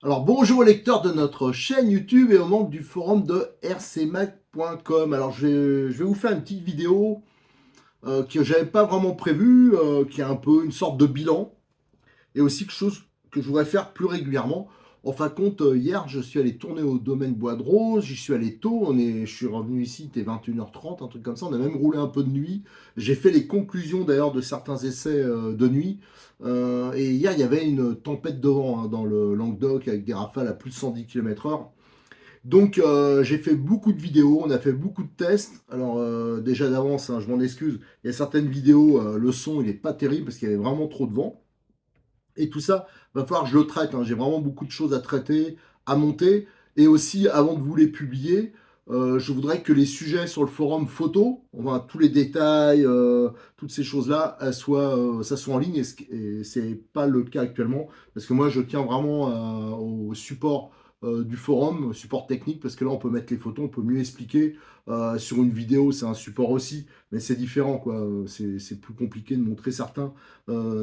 Alors bonjour aux lecteurs de notre chaîne YouTube et aux membres du forum de rcmac.com. Alors je vais vous faire une petite vidéo que j'avais pas vraiment prévue, qui est un peu une sorte de bilan et aussi quelque chose que je voudrais faire plus régulièrement. En fin de compte, hier je suis allé tourner au domaine Bois de Rose, j'y suis allé tôt, je suis revenu ici, il était 21h30, un truc comme ça, on a même roulé un peu de nuit. J'ai fait les conclusions d'ailleurs de certains essais de nuit. Et hier il y avait une tempête de vent dans le Languedoc avec des rafales à plus de 110 km/h. Donc j'ai fait beaucoup de vidéos, on a fait beaucoup de tests. Alors déjà d'avance, hein, je m'en excuse, il y a certaines vidéos, le son il n'est pas terrible parce qu'il y avait vraiment trop de vent. Et tout ça, va falloir que je le traite, hein. J'ai vraiment beaucoup de choses à traiter, à monter. Et aussi, avant de vous les publier, je voudrais que les sujets sur le forum photo, enfin, tous les détails, toutes ces choses-là, ça soit en ligne. Et c'est pas le cas actuellement. Parce que moi, je tiens vraiment au support du forum, au support technique, parce que là, on peut mettre les photos, on peut mieux expliquer. Sur une vidéo, c'est un support aussi, mais c'est différent, quoi. C'est plus compliqué de montrer certains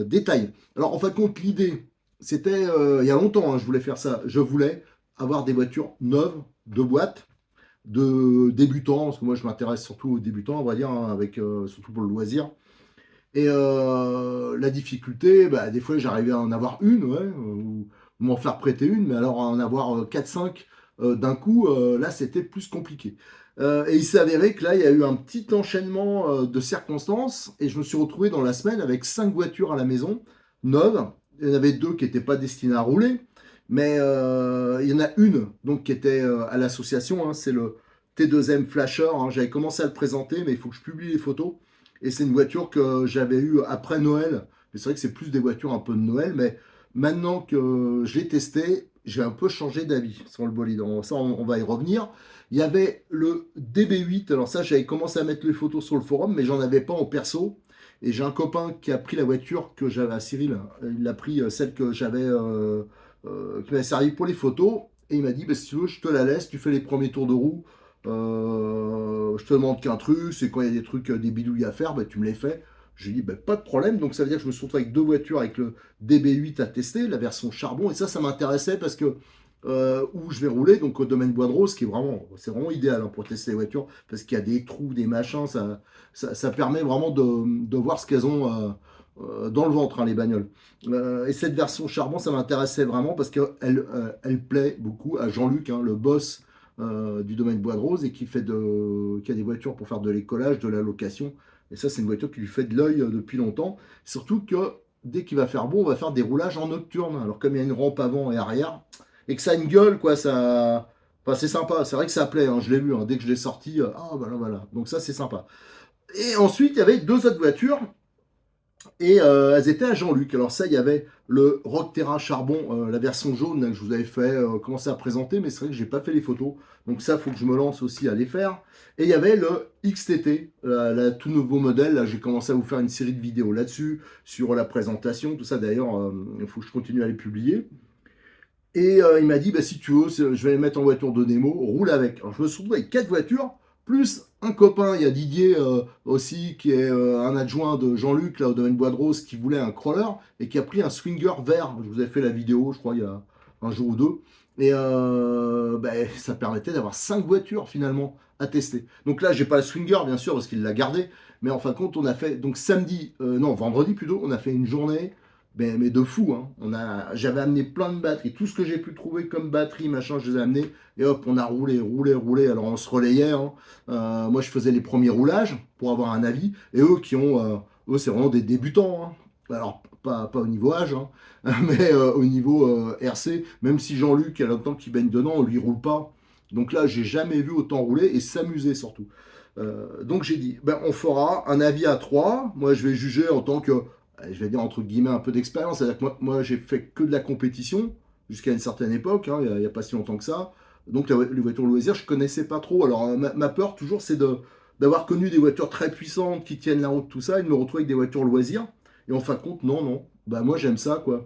détails. Alors, en fin de compte, l'idée, c'était il y a longtemps, hein, je voulais faire ça. Je voulais avoir des voitures neuves, de boîte, de débutants, parce que moi, je m'intéresse surtout aux débutants, on va dire, hein, avec, surtout pour le loisir. Et la difficulté, bah, des fois, j'arrivais à en avoir une, ouais, ou m'en faire prêter une, mais alors à en avoir 4-5 d'un coup, là, c'était plus compliqué. Et il s'est avéré que là, il y a eu un petit enchaînement de circonstances, et je me suis retrouvé dans la semaine avec 5 voitures à la maison, neuves. Il y en avait 2 qui n'étaient pas destinées à rouler, mais il y en a une donc, qui était à l'association, hein, c'est le T2M Flasher. Hein. J'avais commencé à le présenter, mais il faut que je publie les photos. Et c'est une voiture que j'avais eue après Noël. Mais c'est vrai que c'est plus des voitures un peu de Noël. Mais maintenant que je l'ai testé, j'ai un peu changé d'avis sur le bolide. Ça, on va y revenir. Il y avait le DB8. Alors ça, j'avais commencé à mettre les photos sur le forum, mais j'en avais pas en perso. Et j'ai un copain qui a pris la voiture que j'avais à Cyril. Il a pris celle que j'avais, qui m'avait servi pour les photos. Et il m'a dit, bah, si tu veux, je te la laisse. Tu fais les premiers tours de roue. Je te demande qu'un truc, c'est quand il y a des trucs, des bidouilles à faire, bah, tu me les fais. Je lui ai dit, bah, pas de problème. Donc ça veut dire que je me suis retrouvé avec deux voitures avec le DB8 à tester, la version charbon. Et ça m'intéressait parce que où je vais rouler, donc au domaine Bois de Rose, qui est vraiment, c'est vraiment idéal, hein, pour tester les voitures, parce qu'il y a des trous, des machins, ça permet vraiment de voir ce qu'elles ont dans le ventre, hein, les bagnoles. Et cette version charbon, ça m'intéressait vraiment parce qu'elle elle plaît beaucoup à Jean-Luc, hein, le boss du domaine Bois de Rose, et qui a des voitures pour faire de l'écolage, de la location. Et ça, c'est une voiture qui lui fait de l'œil depuis longtemps. Surtout que dès qu'il va faire beau, on va faire des roulages en nocturne. Alors, comme il y a une rampe avant et arrière, et que ça a une gueule, quoi, ça. Enfin, c'est sympa. C'est vrai que ça plaît, hein, je l'ai vu, hein, dès que je l'ai sorti. Ah, voilà, voilà. Donc, ça, c'est sympa. Et ensuite, il y avait deux autres voitures et elles étaient à Jean-Luc. Alors ça, il y avait le Rock Terra Charbon, la version jaune là, que je vous avais fait commencer à présenter, mais c'est vrai que j'ai pas fait les photos. Donc ça, il faut que je me lance aussi à les faire. Et il y avait le XTT, la tout nouveau modèle. Là, j'ai commencé à vous faire une série de vidéos là-dessus, sur la présentation, tout ça. D'ailleurs, il faut que je continue à les publier. Et il m'a dit, bah, si tu veux, je vais les mettre en voiture de démo, roule avec. Alors je me suis retrouvé avec quatre voitures, plus un copain, il y a Didier aussi, qui est un adjoint de Jean-Luc, là, au domaine Bois de Rose, qui voulait un crawler, et qui a pris un Swinger vert. Je vous ai fait la vidéo, je crois, il y a un jour ou deux. Et bah, ça permettait d'avoir cinq voitures, finalement, à tester. Donc là, j'ai pas le Swinger, bien sûr, parce qu'il l'a gardé. Mais en fin de compte, on a fait, donc samedi, non, vendredi plutôt, on a fait une journée mais de fou, hein. J'avais amené plein de batteries, tout ce que j'ai pu trouver comme batterie, machin, je les ai amenés. Et hop, on a roulé, roulé, roulé. Alors on se relayait, hein. Moi, je faisais les premiers roulages pour avoir un avis. Et eux, c'est vraiment des débutants, hein. Alors, pas au niveau âge, hein, mais au niveau RC. Même si Jean-Luc, il y a longtemps qu'il baigne dedans, lui, il roule pas. Donc là, j'ai jamais vu autant rouler et s'amuser surtout. Donc j'ai dit, ben, on fera un avis à 3. Moi, je vais juger en tant que, je vais dire entre guillemets, un peu d'expérience. C'est-à-dire que moi j'ai fait que de la compétition jusqu'à une certaine époque, hein, il n'y a pas si longtemps que ça. Donc les voitures loisirs, je connaissais pas trop. Alors ma peur toujours, c'est d'avoir connu des voitures très puissantes qui tiennent la route, tout ça, et de me retrouver avec des voitures loisirs. Et en fin de compte, non, non. Bah moi j'aime ça, quoi.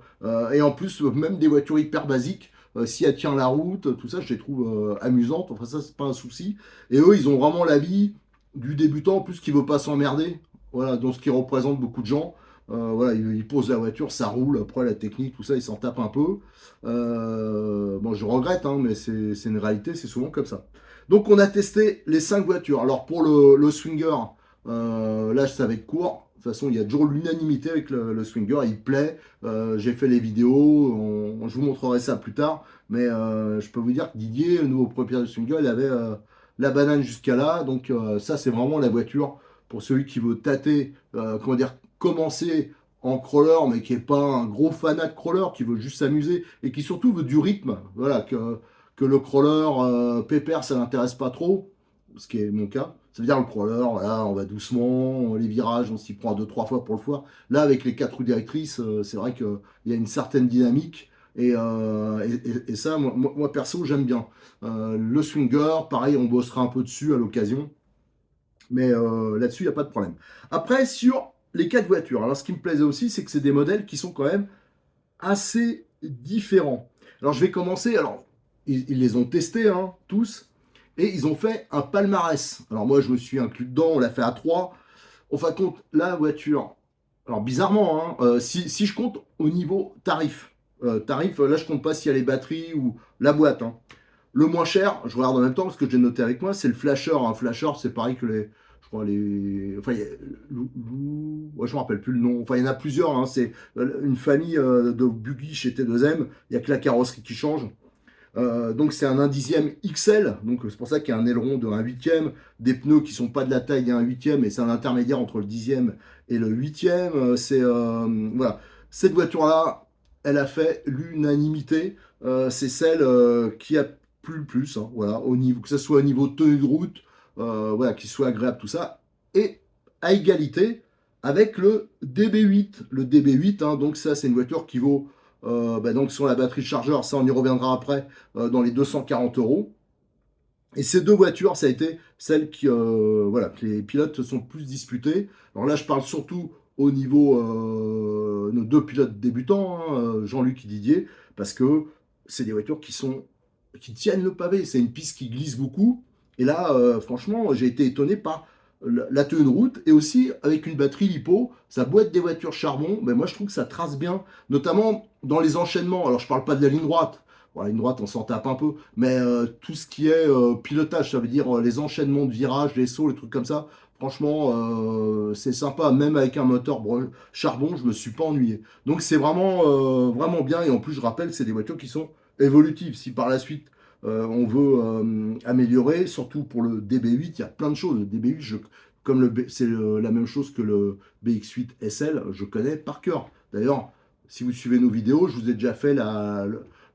Et en plus, même des voitures hyper basiques, si elles tiennent la route, tout ça, je les trouve amusantes. Enfin, ça, c'est pas un souci. Et eux, ils ont vraiment la vie du débutant, en plus, qui veut pas s'emmerder. Voilà, donc ce qui représente beaucoup de gens. Voilà, il pose la voiture, ça roule. Après, la technique, tout ça, il s'en tape un peu. Bon, je regrette, hein, mais c'est une réalité, c'est souvent comme ça. Donc, on a testé les 5 voitures. Alors, pour le Swinger, là, ça va être court. De toute façon, il y a toujours l'unanimité avec le Swinger. Il plaît. J'ai fait les vidéos. Je vous montrerai ça plus tard. Mais je peux vous dire que Didier, le nouveau propriétaire du Swinger, il avait la banane jusqu'à là. Donc, ça, c'est vraiment la voiture pour celui qui veut tâter, comment dire, commencer en crawler, mais qui n'est pas un gros fanat de crawler, qui veut juste s'amuser et qui surtout veut du rythme. Voilà, que le crawler pépère, ça l'intéresse pas trop, ce qui est mon cas. Ça veut dire le crawler, voilà, on va doucement, les virages, on s'y prend 2-3 fois pour le foire. Là, avec les 4 roues directrices, c'est vrai qu'il y a une certaine dynamique. Et ça, moi, perso, j'aime bien. Le swinger, pareil, on bossera un peu dessus à l'occasion. Mais là-dessus, il n'y a pas de problème. Après, sur les 4 voitures, alors ce qui me plaisait aussi, c'est que c'est des modèles qui sont quand même assez différents. Alors je vais commencer, alors ils les ont testés, hein, tous, et ils ont fait un palmarès. Alors moi, je me suis inclus dedans, on l'a fait à 3. En fin de compte, la voiture, alors bizarrement, hein, si je compte au niveau tarif, là je compte pas s'il y a les batteries ou la boîte, hein. Le moins cher, je regarde en même temps parce que j'ai noté avec moi, c'est le Flasher. Un Flasher, c'est pareil que les. Je crois les. Enfin, ouais, je me rappelle plus le nom. Enfin, il y en a plusieurs, hein. C'est une famille de buggy chez T2M. Il n'y a que la carrosserie qui change. Donc, c'est un 1/10 XL. Donc, c'est pour ça qu'il y a un aileron de 1/8. Des pneus qui sont pas de la taille d'un 1/8. Et c'est un intermédiaire entre le 10e et le 8e. Voilà. Cette voiture-là, elle a fait l'unanimité. C'est celle qui a plu le plus, hein, voilà, au niveau, que ce soit au niveau tenue de route, voilà, qu'il soit agréable, tout ça, et à égalité avec le DB8. Le DB8, hein, donc ça, c'est une voiture qui vaut, donc sur la batterie de chargeur, ça, on y reviendra après, dans les 240 euros. Et ces deux voitures, ça a été celles voilà, que les pilotes se sont plus disputés. Alors là, je parle surtout au niveau nos deux pilotes débutants, hein, Jean-Luc et Didier, parce que c'est des voitures qui tiennent le pavé. C'est une piste qui glisse beaucoup. Et là, franchement, j'ai été étonné par la tenue de route et aussi avec une batterie lipo, ça boîte des voitures charbon. Mais moi, je trouve que ça trace bien, notamment dans les enchaînements. Alors, je parle pas de la ligne droite. Bon, la ligne droite, on s'en tape un peu, mais tout ce qui est pilotage, ça veut dire les enchaînements de virages, les sauts, les trucs comme ça, franchement, c'est sympa. Même avec un moteur charbon, je me suis pas ennuyé. Donc c'est vraiment bien. Et en plus, je rappelle, c'est des voitures qui sont évolutives. Si par la suite on veut améliorer, surtout pour le DB8, il y a plein de choses. Le DB8, comme c'est la même chose que le BX8 SL, je connais par cœur. D'ailleurs, si vous suivez nos vidéos, je vous ai déjà fait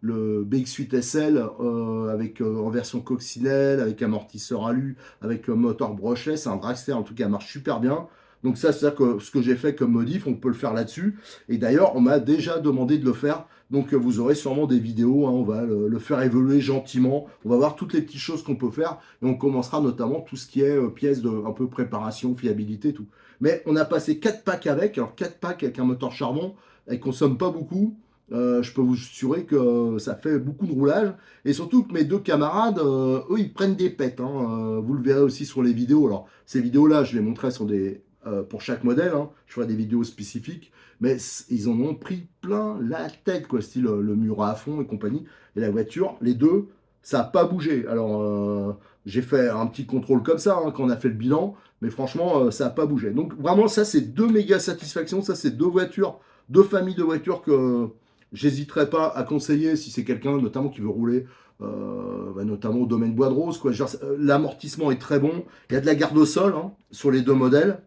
le BX8 SL en version coccinelle, avec amortisseur alu, avec moteur brushless, c'est un dragster en tout cas, marche super bien. Donc ça, c'est ce que j'ai fait comme modif, on peut le faire là-dessus. Et d'ailleurs, on m'a déjà demandé de le faire. Donc vous aurez sûrement des vidéos, hein, on va le faire évoluer gentiment. On va voir toutes les petites choses qu'on peut faire. Et on commencera notamment tout ce qui est pièces de un peu préparation, fiabilité, tout. Mais on a passé 4 packs avec. Alors 4 packs avec un moteur charbon, elle ne consomme pas beaucoup. Je peux vous assurer que ça fait beaucoup de roulage. Et surtout que mes deux camarades, eux, ils prennent des pets, hein. Vous le verrez aussi sur les vidéos. Alors, ces vidéos-là, je les montrerai pour chaque modèle, hein. Je ferai des vidéos spécifiques. Mais ils en ont pris plein la tête, quoi. Style le mur à fond et compagnie. Et la voiture, les deux, ça n'a pas bougé. Alors, j'ai fait un petit contrôle comme ça, hein, quand on a fait le bilan. Mais franchement, ça n'a pas bougé. Donc, vraiment, ça, c'est deux méga satisfactions. Ça, c'est deux voitures, deux familles de voitures que j'hésiterai pas à conseiller si c'est quelqu'un notamment qui veut rouler, notamment au domaine Bois de Rose, quoi. L'amortissement est très bon. Il y a de la garde au sol, hein, sur les deux modèles.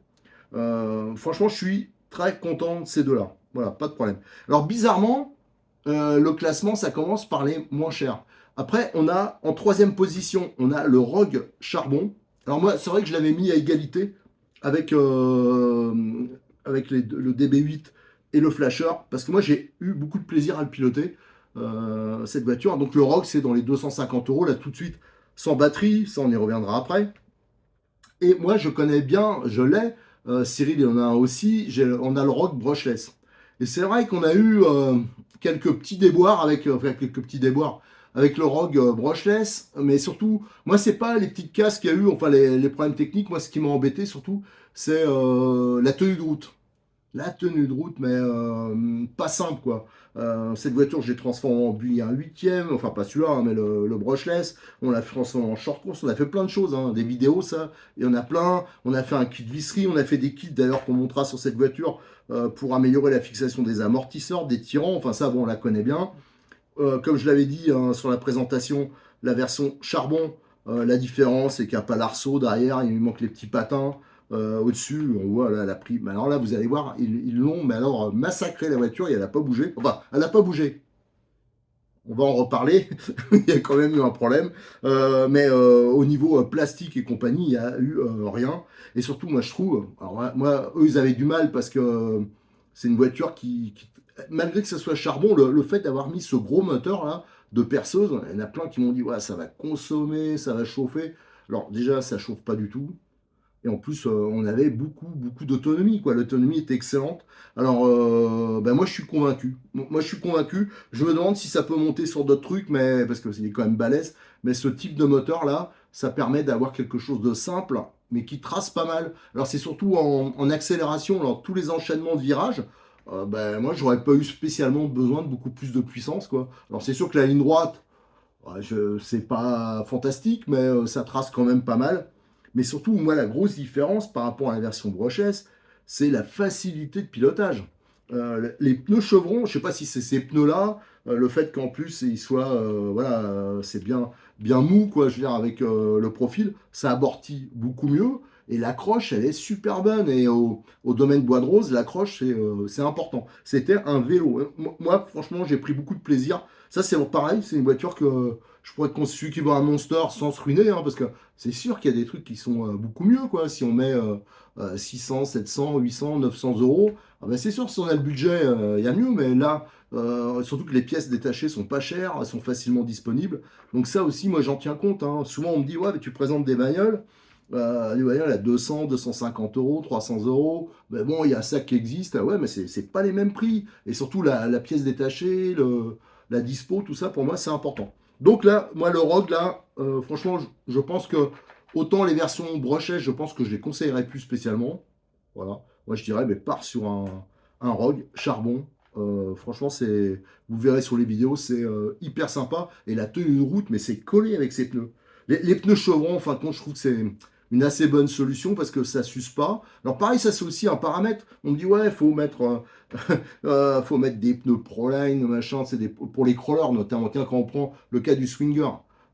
Franchement, je suis très content de ces deux-là. Voilà, pas de problème. Alors bizarrement, le classement, ça commence par les moins chers. Après, on a en troisième position, on a le Rogue Charbon. Alors moi, c'est vrai que je l'avais mis à égalité avec, le DB8 et le Flasher, parce que moi j'ai eu beaucoup de plaisir à le piloter, cette voiture. Donc le Rogue, c'est dans les 250 euros, là tout de suite, sans batterie, ça on y reviendra après. Et moi je connais bien, je l'ai, Cyril il en a un aussi, on a le Rogue brushless. Et c'est vrai qu'on a eu quelques petits déboires avec le Rogue brushless, mais surtout, moi c'est pas les petites casses qu'il y a eu, enfin les problèmes techniques, moi ce qui m'a embêté surtout, c'est la tenue de route. La tenue de route, mais pas simple, quoi. Cette voiture, je l'ai transformée en Buick un huitième, enfin pas celui-là, hein, mais le brushless. On l'a transformé en short course, on a fait plein de choses, hein, des vidéos, ça, il y en a plein. On a fait un kit visserie, on a fait des kits d'ailleurs qu'on montrera sur cette voiture pour améliorer la fixation des amortisseurs, des tirants, enfin ça, bon, on la connaît bien. Comme je l'avais dit hein, sur la présentation, la version charbon, la différence, c'est qu'il n'y a pas l'arceau derrière, il lui manque les petits patins. Au-dessus, on voit là, la prix. Mais alors là, vous allez voir, ils l'ont mais alors massacré la voiture et elle n'a pas bougé. Enfin, elle n'a pas bougé. On va en reparler. Il y a quand même eu un problème. Mais au niveau plastique et compagnie, il n'y a eu rien. Et surtout, moi, je trouve. Alors, moi, eux, ils avaient du mal parce que c'est une voiture malgré que ce soit charbon, le fait d'avoir mis ce gros moteur là de perceuse, il y en a plein qui m'ont dit ouais, ça va consommer, ça va chauffer. Alors, déjà, ça chauffe pas du tout. Et en plus, on avait beaucoup d'autonomie, quoi. L'autonomie était excellente. Alors, ben moi, je suis convaincu. Moi, je suis convaincu. Je me demande si ça peut monter sur d'autres trucs, mais parce que c'est quand même balèze. Mais ce type de moteur-là, ça permet d'avoir quelque chose de simple, mais qui trace pas mal. Alors, c'est surtout en accélération, alors tous les enchaînements de virages. Ben, moi, j'aurais pas eu spécialement besoin de beaucoup plus de puissance, quoi. Alors, c'est sûr que la ligne droite, ouais, c'est pas fantastique, mais ça trace quand même pas mal. Mais surtout, moi, la grosse différence par rapport à la version Brochesse, c'est la facilité de pilotage. Les pneus chevrons, je sais pas si c'est ces pneus-là, le fait qu'en plus ils soient, voilà, c'est bien mou, quoi, je veux dire, avec le profil, ça amortit beaucoup mieux. Et l'accroche, elle est super bonne. Et au domaine bois de rose, l'accroche, c'est important. C'était un vélo. Moi, franchement, j'ai pris beaucoup de plaisir. Ça, c'est pareil, c'est une voiture que je pourrais celui qui veut un Monster sans se ruiner, hein, parce que c'est sûr qu'il y a des trucs qui sont beaucoup mieux, quoi. Si on met 600, 700, 800, 900 euros, ah ben c'est sûr, si on a le budget, il y a mieux, mais là, surtout que les pièces détachées sont pas chères, elles sont facilement disponibles. Donc ça aussi, moi, j'en tiens compte, hein. Souvent, on me dit, ouais, mais tu présentes des bagnoles à 200, 250 euros, 300 euros. Mais bon, il y a ça qui existe. Ah ouais, mais c'est pas les mêmes prix. Et surtout, la pièce détachée, la dispo, tout ça, pour moi, c'est important. Donc là, moi, le Rogue, là, franchement, je pense que autant les versions brochées, je pense que je les conseillerais plus spécialement. Voilà. Moi, je dirais, mais pars sur un Rogue charbon. Franchement, vous verrez sur les vidéos, c'est hyper sympa. Et la tenue de route, mais c'est collé avec ses pneus. Les pneus chevrons, en fin de compte, je trouve que c'est une assez bonne solution parce que ça s'use pas. Alors pareil, ça c'est aussi un paramètre. On me dit ouais, faut mettre des pneus Proline, machin, pour les crawlers notamment. Tiens, quand on prend le cas du Swinger,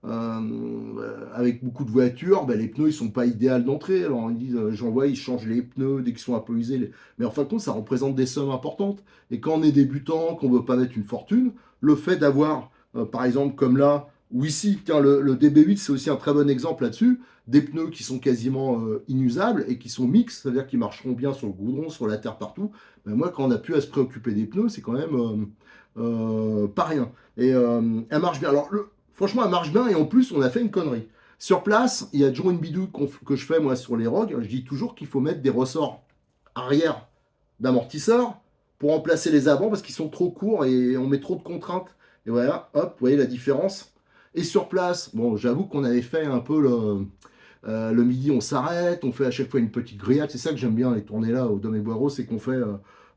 avec beaucoup de voitures, ben, les pneus ils sont pas idéaux d'entrée. Alors ils disent, j'en vois, ils changent les pneus dès qu'ils sont un peu usés. Mais en fin de compte, ça représente des sommes importantes. Et quand on est débutant, qu'on veut pas mettre une fortune, le fait d'avoir, par exemple, comme là, ou ici, tiens, le DB8, c'est aussi un très bon exemple là-dessus, des pneus qui sont quasiment inusables et qui sont mixtes, c'est-à-dire qu'ils marcheront bien sur le goudron, sur la terre, partout. Ben moi, quand on a pu à se préoccuper des pneus, c'est quand même pas rien. Et elle marche bien. Alors, franchement, elle marche bien et en plus, on a fait une connerie. Sur place, il y a toujours une bidouille que je fais moi sur les Rogues. Je dis toujours qu'il faut mettre des ressorts arrière d'amortisseur pour remplacer les avant parce qu'ils sont trop courts et on met trop de contraintes. Et voilà, hop, vous voyez la différence. Et sur place, bon, j'avoue qu'on avait fait un peu le midi, on s'arrête, on fait à chaque fois une petite grillade. C'est ça que j'aime bien les tournées là au Domaine Boireau, c'est qu'on fait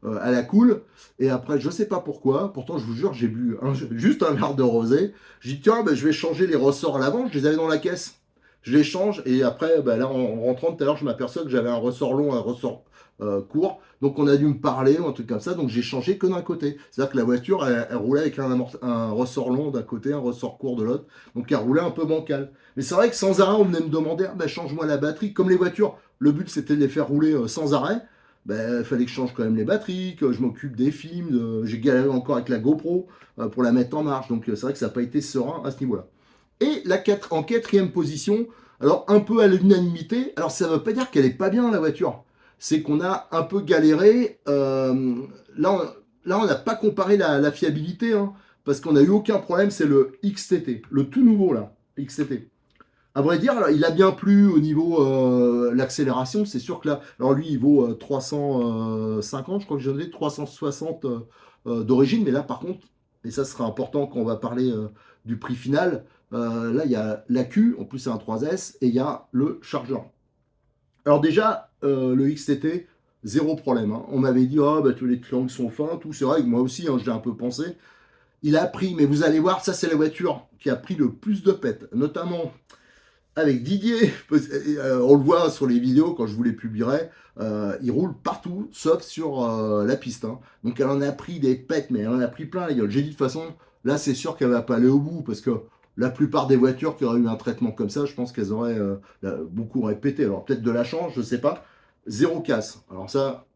à la cool. Et après, je sais pas pourquoi, pourtant je vous jure, j'ai bu juste un verre de rosé. J'ai dit, tiens, ben, je vais changer les ressorts à l'avant, je les avais dans la caisse. Je les change et après, ben, là, en rentrant tout à l'heure, je m'aperçois que j'avais un ressort long, un ressort court. Donc on a dû me parler ou un truc comme ça. Donc j'ai changé que d'un côté. C'est-à-dire que la voiture, elle roulait avec un ressort long d'un côté, un ressort court de l'autre. Donc elle roulait un peu bancal. Mais c'est vrai que sans arrêt, on venait me demander, ah, bah, change-moi la batterie. Comme les voitures, le but c'était de les faire rouler sans arrêt. Il fallait que je change quand même les batteries, que je m'occupe des films. J'ai galéré encore avec la GoPro pour la mettre en marche. Donc c'est vrai que ça n'a pas été serein à ce niveau-là. Et en quatrième position, alors un peu à l'unanimité, alors ça ne veut pas dire qu'elle est pas bien la voiture, c'est qu'on a un peu galéré. Là, on n'a pas comparé la fiabilité, hein, parce qu'on n'a eu aucun problème, c'est le XTT, le tout nouveau là, XTT. À vrai dire, là, il a bien plu au niveau l'accélération, c'est sûr que là, alors lui il vaut 350, je crois que j'en ai 360 d'origine, mais là par contre, et ça sera important quand on va parler du prix final, là il y a l'AQ, en plus c'est un 3S, et il y a le chargeur. Alors déjà, le XTT, zéro problème. Hein. On m'avait dit, oh, bah, tous les triangles sont fins, tout. C'est vrai que moi aussi, hein, je l'ai un peu pensé. Il a pris, mais vous allez voir, ça c'est la voiture qui a pris le plus de pètes, notamment avec Didier. On le voit sur les vidéos quand je vous les publierai. Il roule partout, sauf sur la piste. Hein. Donc elle en a pris des pètes, mais elle en a pris plein la gueule. J'ai dit de toute façon, là c'est sûr qu'elle va pas aller au bout, parce que la plupart des voitures qui auraient eu un traitement comme ça, je pense qu'elles auraient beaucoup auraient pété. Alors peut-être de la chance, je sais pas. Zéro casse. Alors ça,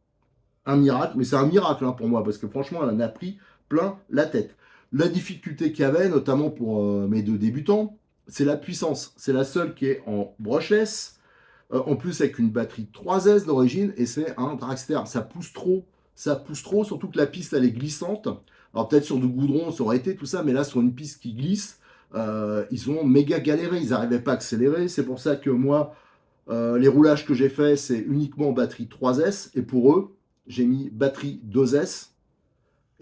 un miracle, mais c'est un miracle hein, pour moi, parce que franchement, elle en a pris plein la tête. La difficulté qu'il y avait, notamment pour mes deux débutants, c'est la puissance. C'est la seule qui est en brushless, en plus avec une batterie 3S d'origine, et c'est un dragster. Ça pousse trop, surtout que la piste elle est glissante. Alors peut-être sur du goudron ça aurait été tout ça, mais là sur une piste qui glisse, ils ont méga galéré, ils n'arrivaient pas à accélérer. C'est pour ça que moi, les roulages que j'ai fait, c'est uniquement batterie 3S, et pour eux, j'ai mis batterie 2S,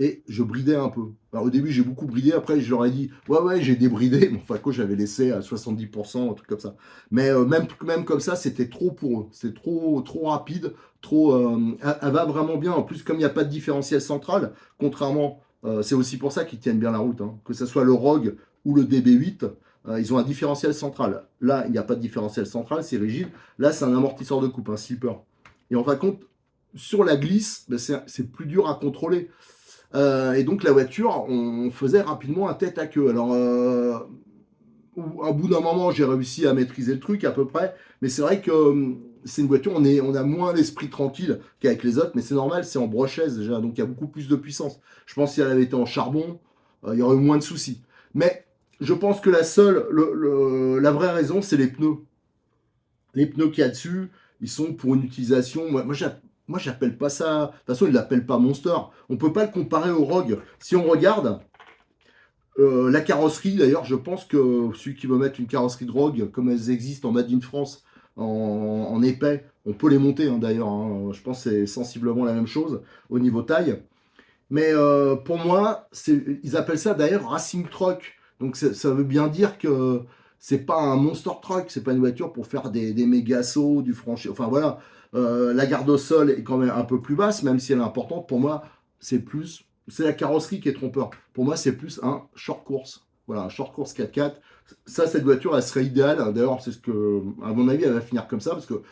et je bridais un peu. Alors, au début, j'ai beaucoup bridé. Après, je leur ai dit, ouais, j'ai débridé. Bon, enfin, quoi, j'avais laissé à 70%, un truc comme ça. Mais même comme ça, c'était trop pour eux. C'était trop rapide. Elle va vraiment bien. En plus, comme il n'y a pas de différentiel central, contrairement, c'est aussi pour ça qu'ils tiennent bien la route. Hein. Que ce soit le Rogue ou le DB8, ils ont un différentiel central. Là, il n'y a pas de différentiel central, c'est rigide. Là, c'est un amortisseur de coupe, un slipper. Et en fin de compte, sur la glisse, ben, c'est plus dur à contrôler. Et donc la voiture, on faisait rapidement un tête à queue. Alors, au bout d'un moment, j'ai réussi à maîtriser le truc à peu près, mais c'est vrai que c'est une voiture, on a moins l'esprit tranquille qu'avec les autres, mais c'est normal, c'est en brochaise déjà, donc il y a beaucoup plus de puissance. Je pense que si elle avait été en charbon, il y aurait eu moins de soucis. Mais je pense que la vraie raison, c'est les pneus. Les pneus qu'il y a dessus, ils sont pour une utilisation. Moi, j'appelle pas ça. De toute façon, ils l'appellent pas Monster. On peut pas le comparer au Rogue. Si on regarde la carrosserie, d'ailleurs, je pense que celui qui veut mettre une carrosserie de Rogue, comme elles existent en Made in France, en épais, on peut les monter hein, d'ailleurs. Hein. Je pense que c'est sensiblement la même chose au niveau taille. Mais pour moi, ils appellent ça d'ailleurs Racing Truck. Donc ça veut bien dire que c'est pas un monster truck, c'est pas une voiture pour faire des méga sauts, du franchi. Enfin voilà, la garde au sol est quand même un peu plus basse, même si elle est importante. Pour moi, c'est la carrosserie qui est trompeur. Pour moi, c'est plus un short course. Voilà, un short course 4x4. Ça, cette voiture, elle serait idéale. D'ailleurs, c'est ce que, à mon avis, elle va finir comme ça parce que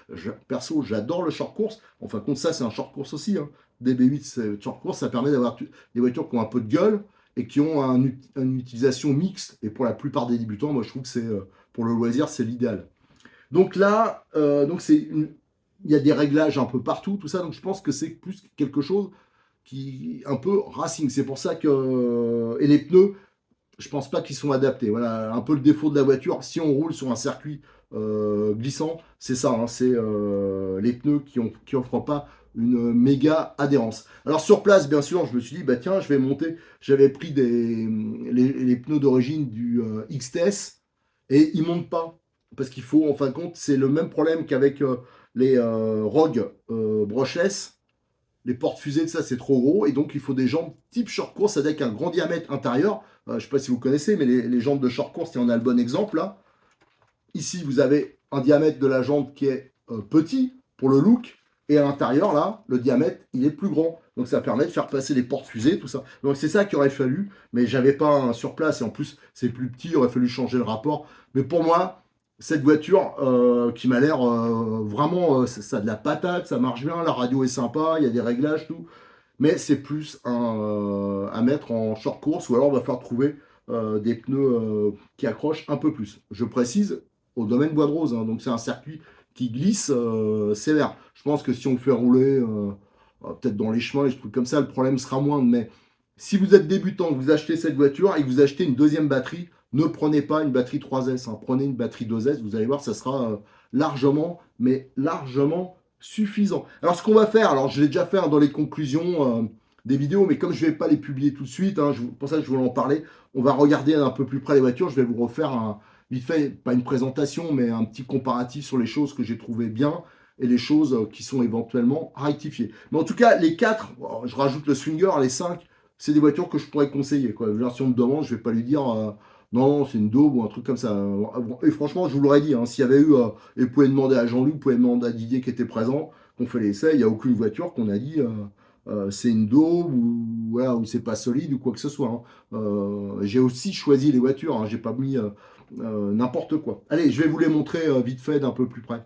perso, j'adore le short course. Enfin, compte ça, c'est un short course aussi. Hein. DB8, c'est short course, ça permet d'avoir des voitures qui ont un peu de gueule et qui ont une utilisation mixte. Et pour la plupart des débutants, moi, je trouve que c'est pour le loisir, c'est l'idéal. Donc là, il y a des réglages un peu partout, tout ça. Donc je pense que c'est plus quelque chose qui un peu racing. C'est pour ça que et les pneus, je pense pas qu'ils sont adaptés. Voilà, un peu le défaut de la voiture. Si on roule sur un circuit glissant, c'est ça. Hein, c'est les pneus qui offrent pas une méga adhérence. Alors sur place, bien sûr, je me suis dit, bah tiens, je vais monter. J'avais pris les pneus d'origine du XTS et ils montent pas. Parce qu'il faut, en fin de compte, c'est le même problème qu'avec les Rogue brushless. Les portes fusées de ça, c'est trop gros. Et donc, il faut des jambes type short course avec un grand diamètre intérieur. Je ne sais pas si vous connaissez, mais les jambes de short course, et on a le bon exemple là. Ici, vous avez un diamètre de la jambe qui est petit pour le look. Et à l'intérieur, là, le diamètre, il est plus grand. Donc, ça permet de faire passer les portes fusées, tout ça. Donc, c'est ça qu'il aurait fallu. Mais j'avais pas un sur place. Et en plus, c'est plus petit. Il aurait fallu changer le rapport. Mais pour moi, cette voiture qui m'a l'air vraiment, ça a de la patate, ça marche bien, la radio est sympa, il y a des réglages, tout. Mais c'est plus à mettre en short course ou alors on va falloir trouver des pneus qui accrochent un peu plus. Je précise, au domaine Bois de Rose, hein, donc c'est un circuit qui glisse sévère. Je pense que si on le fait rouler peut-être dans les chemins, des trucs comme ça, le problème sera moindre. Mais si vous êtes débutant, vous achetez cette voiture et que vous achetez une deuxième batterie, ne prenez pas une batterie 3S, hein, prenez une batterie 2S, vous allez voir, ça sera largement, mais largement suffisant. Alors ce qu'on va faire, alors je l'ai déjà fait hein, dans les conclusions des vidéos, mais comme je ne vais pas les publier tout de suite, hein, pour ça que je voulais en parler, on va regarder un peu plus près les voitures, je vais vous refaire vite fait, pas une présentation, mais un petit comparatif sur les choses que j'ai trouvées bien et les choses qui sont éventuellement rectifiées. Mais en tout cas, les 4, je rajoute le Swinger, les 5, c'est des voitures que je pourrais conseiller. Quoi. Si on me demande, je ne vais pas lui dire non, c'est une daube ou un truc comme ça. Et franchement, je vous l'aurais dit, hein, s'il y avait eu, et vous pouvez demander à Jean-Luc, vous pouvez demander à Didier qui était présent, qu'on fait l'essai, il n'y a aucune voiture qu'on a dit c'est une daube ou, voilà, ou c'est pas solide ou quoi que ce soit, hein. J'ai aussi choisi les voitures, hein, j'ai pas mis n'importe quoi. Allez, je vais vous les montrer vite fait d'un peu plus près.